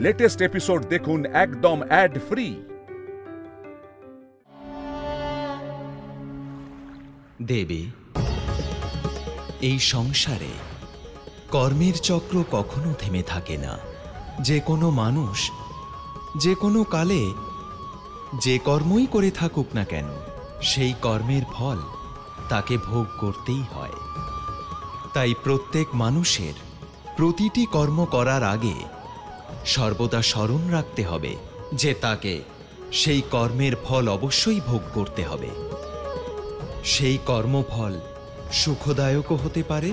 Latest episode দেখুন একদম add free. দেবী, এই সংসারে কর্মের চক্র কখনো থেমে থাকে না। যে কোনো মানুষ যে কোনো কালে যে কর্মই করে থাকুক না কেন, সেই কর্মের ফল তাকে ভোগ করতেই হয়। তাই প্রত্যেক মানুষের প্রতিটি কর্ম করার আগে সর্বদা স্মরণ রাখতে হবে যে তাকে সেই কর্মের ফল অবশ্যই ভোগ করতে হবে। সেই কর্মফল সুখদায়কও হতে পারে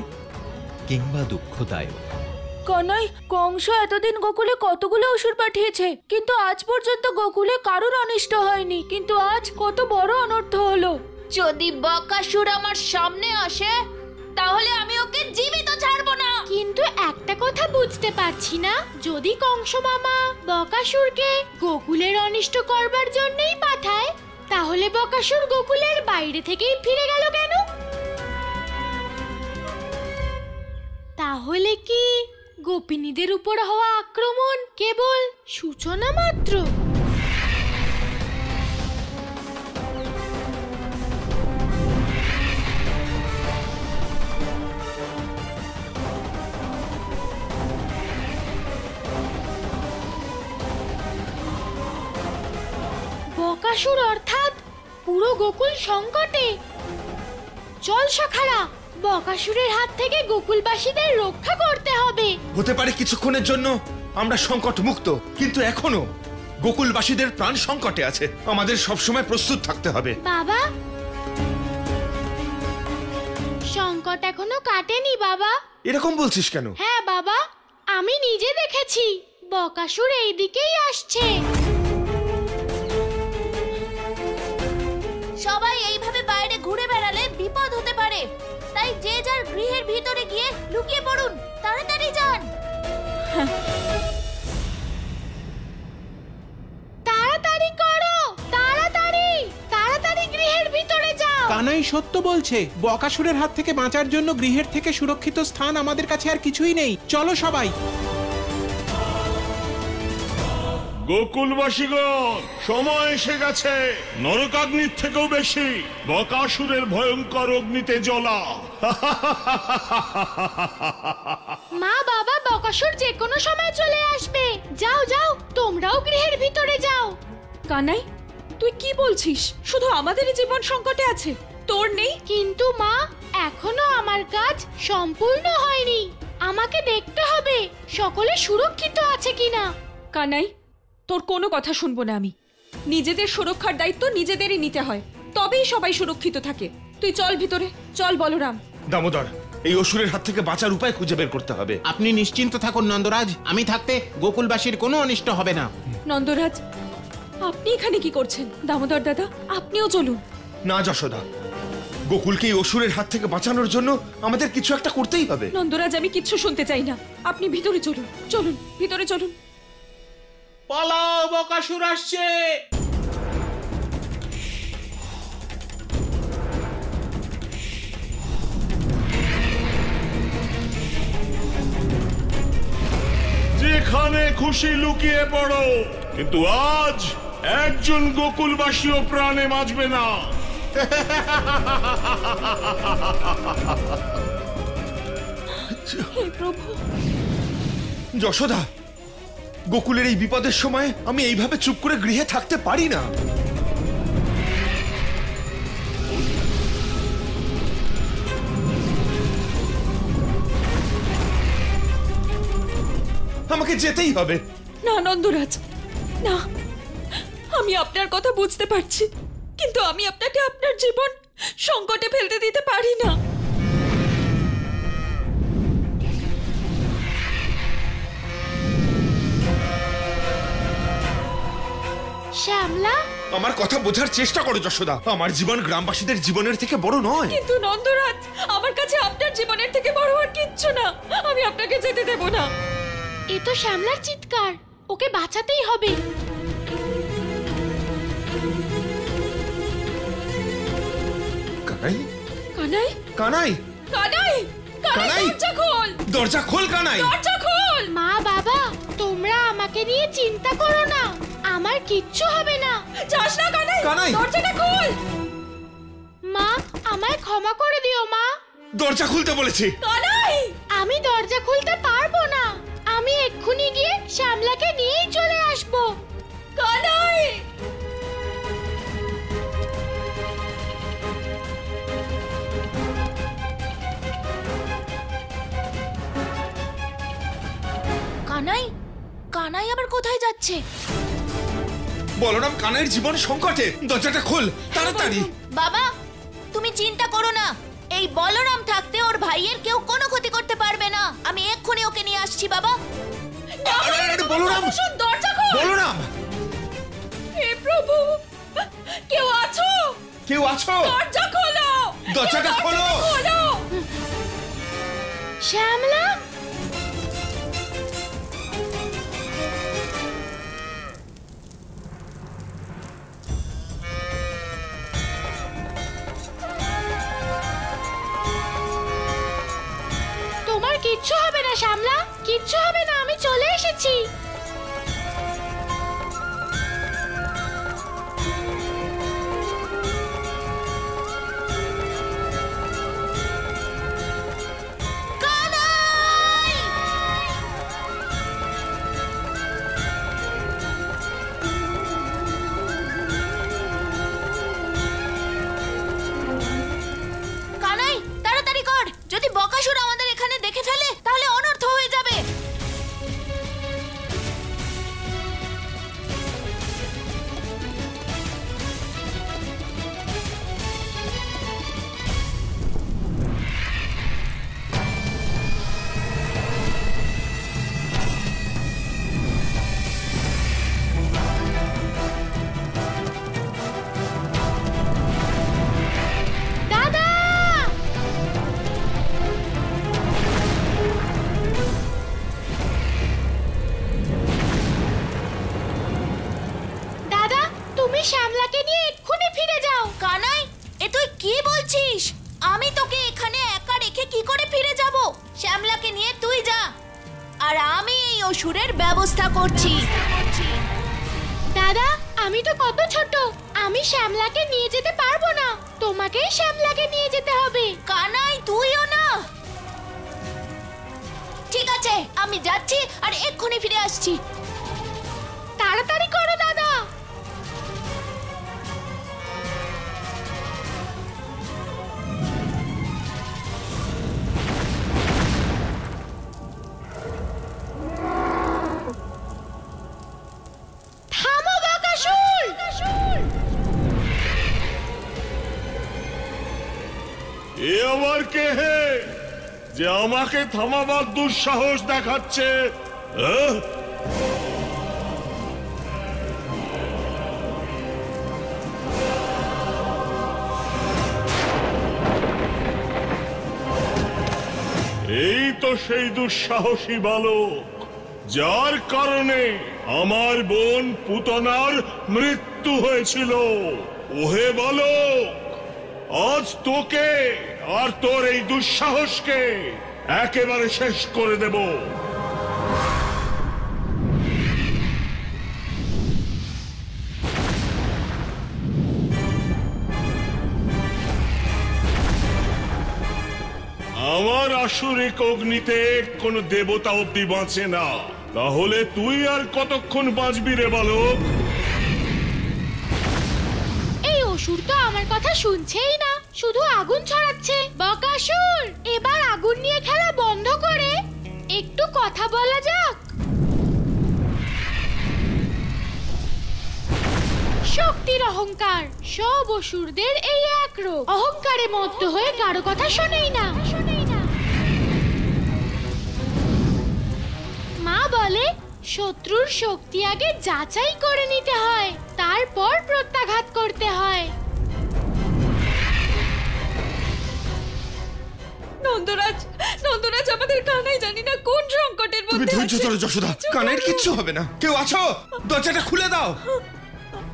কিংবা দুঃখদায়ক। কানাই, কংস এতদিন গোকুলে কতগুলো অসুর পাঠিয়েছে, কিন্তু আজ পর্যন্ত গোকুলে কারোর অনিষ্ট হয়নি, কিন্তু আজ কত বড় অনর্থ হলো। যদি বকাসুর আমার সামনে আসে তাহলে আমি ওকে জীবিত ছাড়বো না। কিন্তু একটা কথা বুঝতে পারছি না, যদি কংস মামা বকাসুরকে গোকুলের অনিষ্ট করবার জন্যই পাঠায়, তাহলে বকাসুর গোকুলের বাইরে থেকেই ফিরে গেল কেন? তাহলে কি গোপিনীদের উপর হওয়া আক্রমণ কেবল সূচনা মাত্র? বকাসুর অর্থাৎ পুরো গোকুল সংকটে। চল সখারা, বকাসুরের হাত থেকে গোকুলবাসীদের রক্ষা করতে হবে। হতে পারে কিছুক্ষণের জন্য আমরা সংকট মুক্ত, কিন্তু এখনো গোকুলবাসীদের প্রাণ সংকটে আছে। আমাদের সবসময় প্রস্তুত থাকতে হবে। বাবা, সংকট এখনো কাটেনি বাবা। এরকম বলছিস কেন? হ্যাঁ বাবা, আমি নিজে দেখেছি, বকাসুর এই দিকেই আসছে। সবাই এইভাবে বাইরে ঘুরে বেড়ালে বিপদ হতে পারে, তাই যে যার গৃহের ভিতরে গিয়ে লুকিয়ে পড়ুন। তাড়াতাড়ি যান। তাড়াতাড়ি করো, তাড়াতাড়ি তাড়াতাড়ি গৃহের ভিতরে যাও। কানাই সত্য বলছে, বকাসুরের হাত থেকে বাঁচার জন্য গৃহের থেকে সুরক্ষিত স্থান আমাদের কাছে আর কিছুই নেই। চলো সবাই। গোকুলবাসীগণ, সময় এসে গেছে নরকাগ্নির থেকেও বেশি বকাসুরের ভয়ঙ্কর অগ্নিতে জ্বলা। মা বাবা, বকাসুর যে কোনো সময় চলে আসবে। যাও যাও, তোমরাও গৃহের ভিতরে যাও। কানাই, তুই কি বলছিস? শুধু আমাদেরই জীবন সংকটে আছে, তোর নেই? কিন্তু মা, এখনো আমার কাজ সম্পূর্ণ হয়নি। আমাকে দেখতে হবে সকলে সুরক্ষিত আছে কিনা। কানাই, তোর কোনো কথা শুনবো না আমি। নিজেদের সুরক্ষার দায়িত্ব নিজেদেরই নিতে হয়, তবেই সবাই সুরক্ষিত থাকে। তুই চল ভিতরে, চল বলরাম। দামোদর, এই অসুরের হাত থেকে বাঁচার উপায় খুঁজে বের করতে হবে। আপনি নিশ্চিন্ত থাকুন নন্দরাজ, আমি থাকতে গোকুলবাসীর কোনো অনিষ্ট হবে না। নন্দরাজ, আপনি এখানে কি করছেন? দামোদর দাদা, আপনিও চলুন। না যশোদা, গোকুলকে এই অসুরের হাত থেকে বাঁচানোর জন্য আমাদের কিছু একটা করতেই হবে। নন্দরাজ, আমি কিচ্ছু শুনতে চাই না, আপনি ভিতরে চলুন। চলুন ভিতরে চলুন। পালাও, বকাসুর আসছে। যেখানে খুশি লুকিয়ে পড়ো, কিন্তু আজ একজন গোকুলবাসীও প্রাণে বাঁচবে না। হে প্রভু। যশোদা, গোকুলের এই বিপদের সময় আমি এইভাবে চুপ করে গৃহে থাকতে পারি না। আমাকে যেতেই হবে। না নন্দরাজ, না। আমি আপনার কথা বুঝতে পারছি, কিন্তু আমি আপনাকে আপনার জীবন সংকটে ফেলতে দিতে পারি না। শ্যামলা, আমার কথা বোঝার চেষ্টা করো যশোদা। আমার জীবন গ্রামবাসীদের জীবনের থেকে বড় নয়। কিন্তু নন্দরাজ, আমার কাছে আপনার জীবনের থেকে বড় আর কিচ্ছু না। আমি আপনাকে যেতে দেব না। এ তো শ্যামলার চিৎকার, ওকে বাঁচাতেই হবে। কানাই, কানাই, কানাই, কানাই, কানাই, কানাই! দরজা খোল! দরজা খোল কানাই! দরজা খোল! মা বাবা, তোমরা আমাকে নিয়ে চিন্তা করো না, আমার কিচ্ছু হবে না। যাস না কানাই, কানাই! দরজাটা খোল। মা, আমায় ক্ষমা করে দিও মা। দরজা খুলতে বলেছি। কানাই! আমি দরজা খুলতে পারবো না। আমি এক্ষুনি গিয়ে শ্যামলাকে নিয়েই চলে আসবো। কানাই! কানাই, কানাই আবার কোথায় যাচ্ছে? বলরাম কানাইয়ের জীবন সংকটে, দরজাটা খোল তাড়াতাড়ি। বাবা, তুমি চিন্তা করো না, এই বলরাম থাকতে ওর ভাইয়ের কেউ কোনো ক্ষতি করতে পারবে না। আমি এক্ষুনি ওকে নিয়ে আসছি বাবা। আরে, আরে, বলরাম! দরজা খোল। বলরাম! হে প্রভু, কেউ আছো? কেউ আছো? দরজা খোলো, দরজাটা খোলো। খোলো। শ্যামলা, তোমার কিচ্ছু হবে না শ্যামলা, কিচ্ছু হবে না, আমি চলে এসেছি। কানাই, তাড়াতাড়ি কর, যদি বকাসুর আমাদের এখানে দেখে ফেলে তাহলে অনর্থ হয়ে যাবে। দাদা, দাদা, তুমি শ্যামলাকে নিয়ে এক্ষুনি ফিরে যাও। কানাই, এ তুই কি বলছিস? আমি তোকে এখানে একা রেখে কি করে ফিরে যাব? শ্যামলাকে নিয়ে তুই যা, আর আমি এই অসুরের ব্যবস্থা করছি। দাদা, আমি তো কত ছোট, আমি শ্যামলাকে নিয়ে যেতে পারবো না। তোমাকেই শ্যামলাকে নিয়ে যেতে হবে। কানাই, তুইও না? ঠিক আছে, আমি যাচ্ছি আর এক্ষুনি ফিরে আসছি। তাড়াতাড়ি করো দাদা। থামো বকাসুর! এ আবার কে হে যে আমাকে থামাবার দুঃসাহস দেখাচ্ছে? এই তো সেই দুঃসাহসী বালক যার কারণে আমার বোন পুতনার মৃত্যু হয়েছিল। ওহে বালক, আজ তোকে আর তোর এই দুঃসাহসকে একেবারে শেষ করে দেব। আমার আসুরিক অগ্নিতে কোনো দেবতা অব্দি বাঁচে না, তাহলে তুই আর কতক্ষণ বাঁচবি রে বালক? এই অসুর তো আমার কথা শুনছেই না, শুধু আগুন ছড়াচ্ছে। বকাসুর, এবার আগুন নিয়ে খেলা বন্ধ করে একটু কথা বলা যাক। শক্তির অহংকার, সব অসুরদের এই এক রোগ। অহংকারে মত্ত হয়ে কারো কথা শোনেই না। মা বলে শত্রুর শক্তি আগে যাচাই করে নিতে হয়, তারপর প্রত্যাঘাত করতে হয়। নন্দরাজ, নন্দরাজ, আমাদের কানাই জানি না কোন সংকটের তুমি মধ্যে ধৈর্য আছে। ধরো যশোদা, কানাইয়ের কিচ্ছু হবে না। কেউ আছো? দরজাটা খুলে দাও।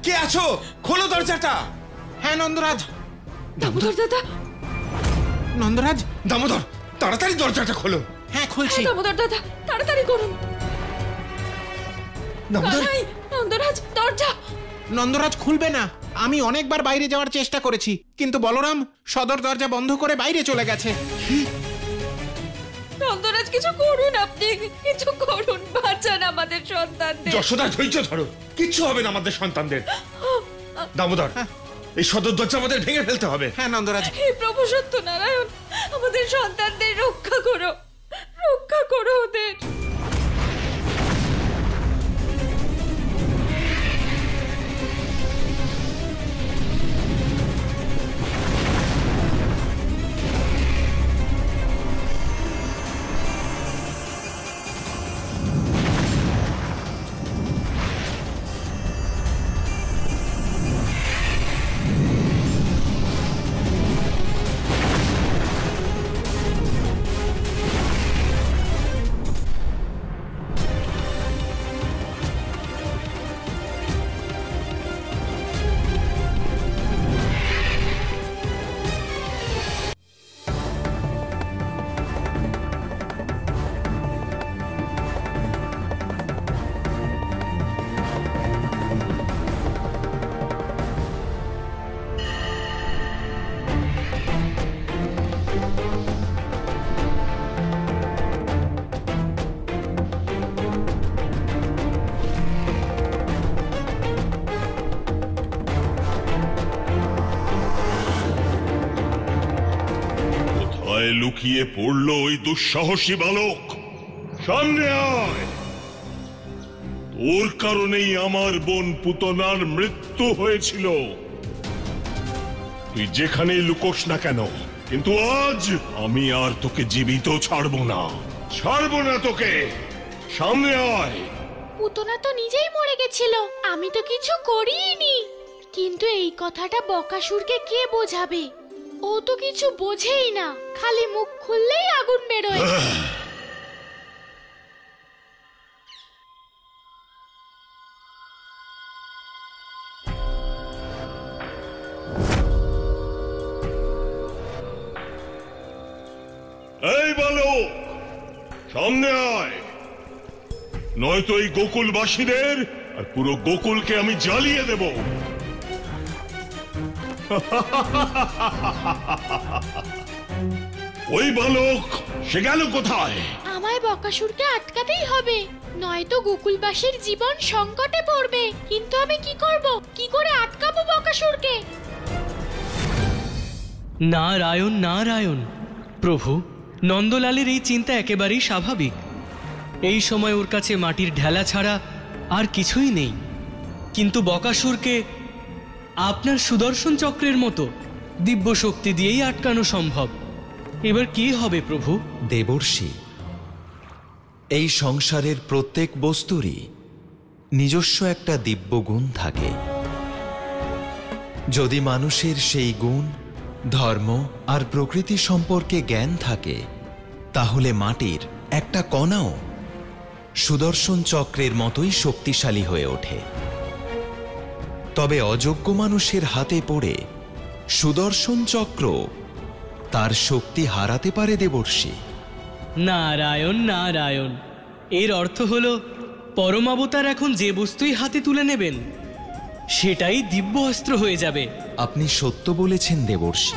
কে আছো? খোলো দরজাটা। হ্যাঁ নন্দরাজ। দামোদর দাদা, নন্দরাজ, দামোদর, তাড়াতাড়ি দরজাটা খোলো। হ্যাঁ খুলছি। দামোদর দাদা, তাড়াতাড়ি করুন। দামোদর নন্দরাজ দরজা। নন্দরাজ খুলবে না। আমি অনেকবার বাইরে যাওয়ার চেষ্টা করেছি, কিন্তু বলরাম সদর দরজা বন্ধ করে বাইরে চলে গেছে। নন্দরাজ কিছু করুন, আপনি কিছু করুন, বাঁচান আমাদের সন্তানদের। যশোদা ধৈর্য ধরো, কিচ্ছু হবে না আমাদের সন্তানদের। দামোদর, এই সদর দরজা আমাদের ভেঙে ফেলতে হবে। হ্যাঁ নন্দরাজ। হে প্রভু সত্যনারায়ণ, আমাদের সন্তানদের রক্ষা করো, রক্ষা করো ওদের। লুকিয়ে পড়লো ওই দুঃসাহসী বালক? সামনে আয়। তোর কারণেই আমার বোন পুতনার মৃত্যু হয়েছিল। তুই যেখানেই লুকোস না কেন, কিন্তু আজ আমি আর তোকে জীবিত ছাড়বো না, ছাড়বো না তোকে। সামনে আয়। পুতনা তো নিজেই মরে গেছিল, আমি তো কিছু করিনি। কিন্তু এই কথাটা বকাসুরকে কে বোঝাবে? ও তো কিছু বোঝেই না, খালি মুখ খুললেই আগুন বেরোয়। এই বালক, সামনে আয়, নয়তো এই গোকুলবাসীদের আর পুরো গোকুলকে আমি জ্বালিয়ে দেব। ওই বালক সে গেল কোথায়? আমায় বকাসুরকে আটকাতেই হবে, নয়তো গোকুলবাসীর জীবন সংকটে পড়বে। কিন্তু আমি কি করব? কি করে আটকাবো বকাসুরকে? নারায়ণ নারায়ণ। প্রভু, নন্দলালের এই চিন্তা একেবারেই স্বাভাবিক। এই সময় ওর কাছে মাটির ঢেলা ছাড়া আর কিছুই নেই। কিন্তু বকাসুরকে আপনার সুদর্শন চক্রের মতো দিব্য শক্তি দিয়েই আটকানো সম্ভব। এবার কি হবে প্রভু? দেবর্ষি, এই সংসারের প্রত্যেক বস্তুরই নিজস্ব একটা দিব্য গুণ থাকে। যদি মানুষের সেই গুণ, ধর্ম আর প্রকৃতি সম্পর্কে জ্ঞান থাকে, তাহলে মাটির একটা কণাও সুদর্শন চক্রের মতোই শক্তিশালী হয়ে ওঠে। তবে অযোগ্য মানুষের হাতে পড়ে সুদর্শন চক্র তার শক্তি হারাতে পারে দেবর্ষি। নারায়ণ নারায়ণ। এর অর্থ হলো পরমাবতার এখন যে বস্তুই হাতে তুলে নেবেন সেটাই দিব্য অস্ত্র হয়ে যাবে। আপনি সত্য বলেছেন দেবর্ষি।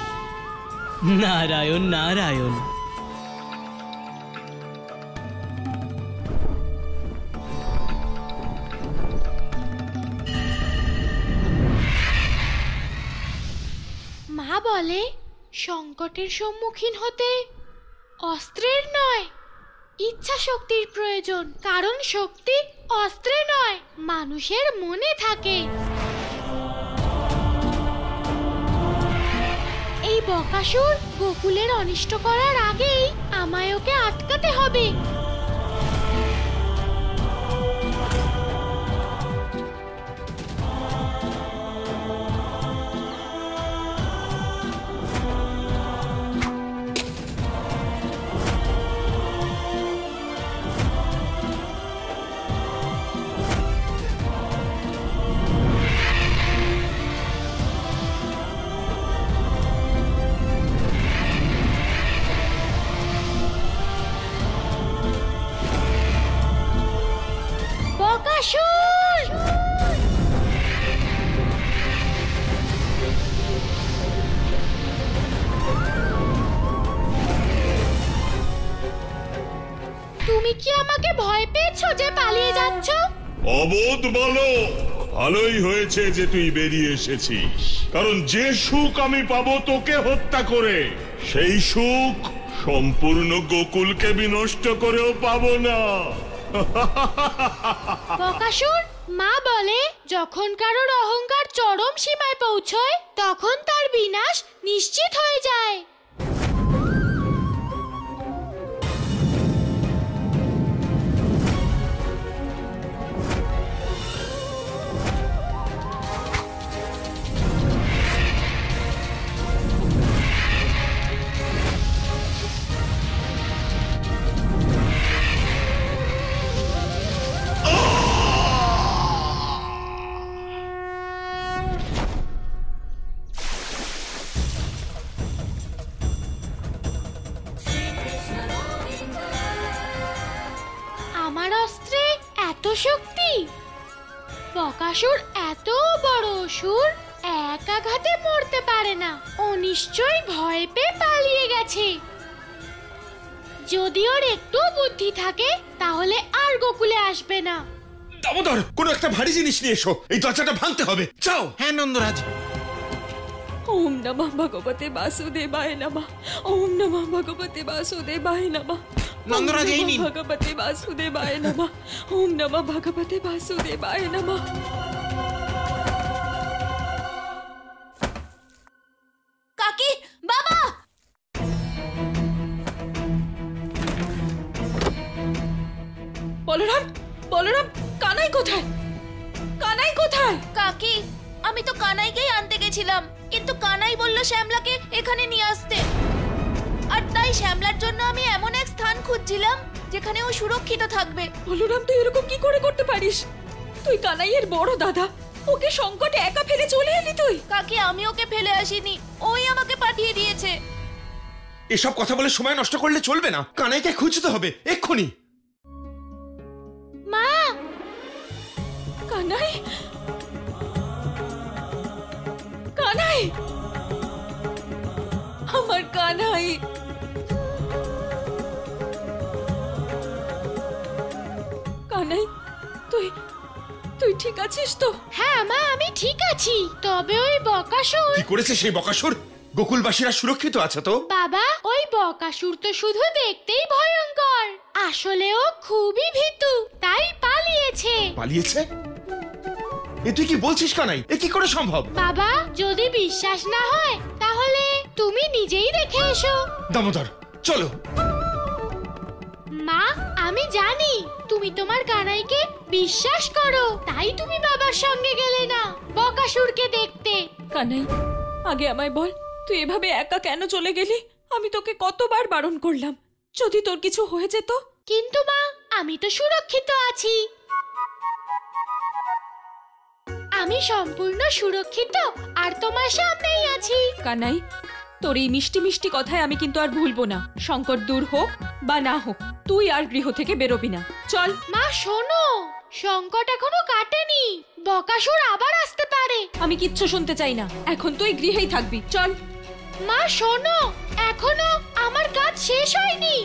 নারায়ণ নারায়ণ। মা বলে সংকটের সম্মুখীন হতে অস্ত্রের নয়, ইচ্ছা শক্তির প্রয়োজন। কারণ শক্তি অস্ত্রে নয়, মানুষের মনে থাকে। এই বকাসুর গোকুলের অনিষ্ট করার আগেই আমায় ওকে আটকাতে হবে। অবোধ বালক, ভালোই হয়েছে যে তুই বেরিয়ে এসেছিস, কারণ যে সুখ আমি পাবো তোকে হত্যা করে, সেই সুখ সম্পূর্ণ গোকুলকে বিনষ্ট করেও পাবো না। বকাসুর, মা বলে যখন কারোর অহংকার চরম সীমায় পৌঁছয় তখন তার বিনাশ নিশ্চিত হয়ে যায়। আমার অস্ত্রে এত শক্তি! বকাসুর এত বড় অসুর, এক আঘাতে মরতে পারে না। ও নিশ্চয়ই ভয় পেয়ে পালিয়ে গেছে। যদি ওর একটু বুদ্ধি থাকে তাহলে আর গোকুলে আসবে না। দামোদর, কোনো একটা ভারী জিনিস নিয়ে এসো, এই দরজাটা ভাঙতে হবে। যাও। হ্যাঁ নন্দরাজ। ওম নমঃ ভগবতে বাসুদেবায় নমঃ। ওম নমঃ ভগবতে বাসুদেবায় নমঃ। নন্দরাজ, এই নিন। ভগবতে বাসুদেবায় নমঃ। ওম নমঃ ভগবতে বাসুদেবায় নমঃ। কাকি, বাবা! বলরাম, বলরাম, কানাই কোথায়? কানাই কোথায়? কাকি, আমি তো কানাইকেই আনতে গেছিলাম, কিন্তু কানাই বলল শ্যামলাকে এখানে নিয়ে আসতে। আর তাই শ্যামলার জন্য আমি এমন এক স্থান খুঁজছিলাম যেখানে ও সুরক্ষিত থাকবে। বলরাম, তুই এরকম কি করে করতে পারিস? তুই কানাইয়ের বড় দাদা, ওকে সংকটে একা ফেলে চলে এলি তুই। কাকি, আমি ওকে ফেলে আসিনি, ওই আমাকে পাঠিয়ে দিয়েছে। এসব কথা বলে সময় নষ্ট করলে চলবে না, কানাইকে খুঁজতে হবে এক্ষুনি। মা! কানাই, কানাই, আমার কানাই। কানাই, তুই তুই ঠিক আছিস তো? হ্যাঁ মা, আমি ঠিক আছি। তবে ওই বকাসুর... কি করেছে সেই বকাসুর? গোকুলবাসীরা সুরক্ষিত আছে তো? বাবা, ওই বকাসুর তো শুধু দেখতেই ভয়ঙ্কর, আসলে ও খুবই ভীতু, তাই পালিয়েছে। পালিয়েছে? এ তুই কি বলছিস কানাই? এ কি করে সম্ভব? বাবা, যদি বিশ্বাস না হয় তাহলে তুমি নিজেই দেখে এসো। দামোদর, চলো। মা, আমি জানি তুমি তোমার কানাইকে বিশ্বাস করো, তাই তুমি বাবার সঙ্গে গেলে না বকাসুরকে দেখতে। কানাই, আগে আমায় বল, তুই এভাবে একা কেন চলে গেলি? আমি তোকে কতবার বারণ করলাম, যদি তোর কিছু হয়ে যেত। কিন্তু মা, আমি তো সুরক্ষিত আছি। আমি সম্পূর্ণ সুরক্ষিত আর তোমার সামনেই আছি। কানাই, তোর এই মিষ্টি মিষ্টি কথায় আমি কিন্তু আর ভুলবো না। সংকট দূর হোক বা না হোক, তুই আর গৃহ থেকে বেরোবি না। চল। মা শোনো, সংকট এখনো কাটেনি, বকাসুর আবার আসতে পারে। আমি কিচ্ছু শুনতে চাই না, এখন তুই গৃহেই থাকবি। চল। মা শোনো, এখনো আমার কাজ শেষ হয়নি।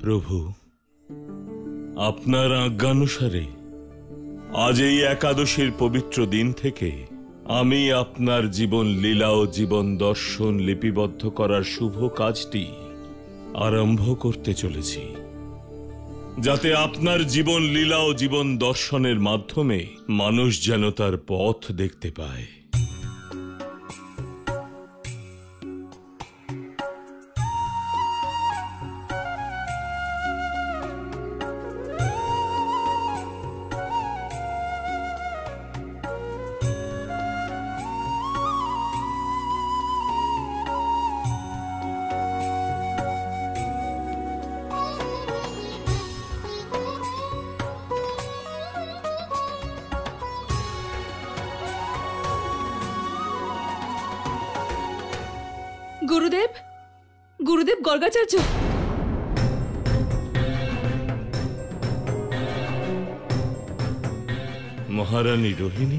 প্রভু, আপনার আজ্ঞানুসারে আজ এই একাদশীর পবিত্র দিন থেকে আমি আপনার জীবন লীলা ও জীবন দর্শন লিপিবদ্ধ করার শুভ কাজটি আরম্ভ করতে চলেছি, যাতে আপনার জীবন লীলা ও জীবন দর্শনের মাধ্যমে মানুষ যেন তার পথ দেখতে পায়। গুরুদেব, গুরুদেব গর্গাচার্য। মহারানী রোহিণী,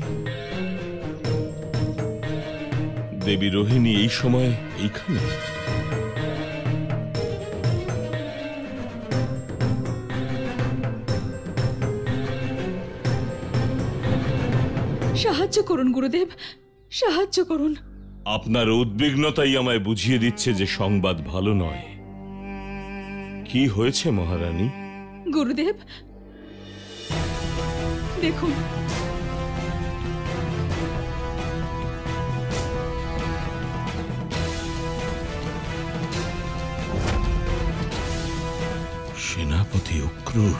দেবী রোহিণী এই সময় এইখানে? সাহায্য করুন গুরুদেব, সাহায্য করুন। আপনার উদ্বিগ্নতাই আমায় বুঝিয়ে দিচ্ছে যে সংবাদ ভালো নয়। কি হয়েছে মহারানী? গুরুদেব দেখুন, সেনাপতি উক্রুর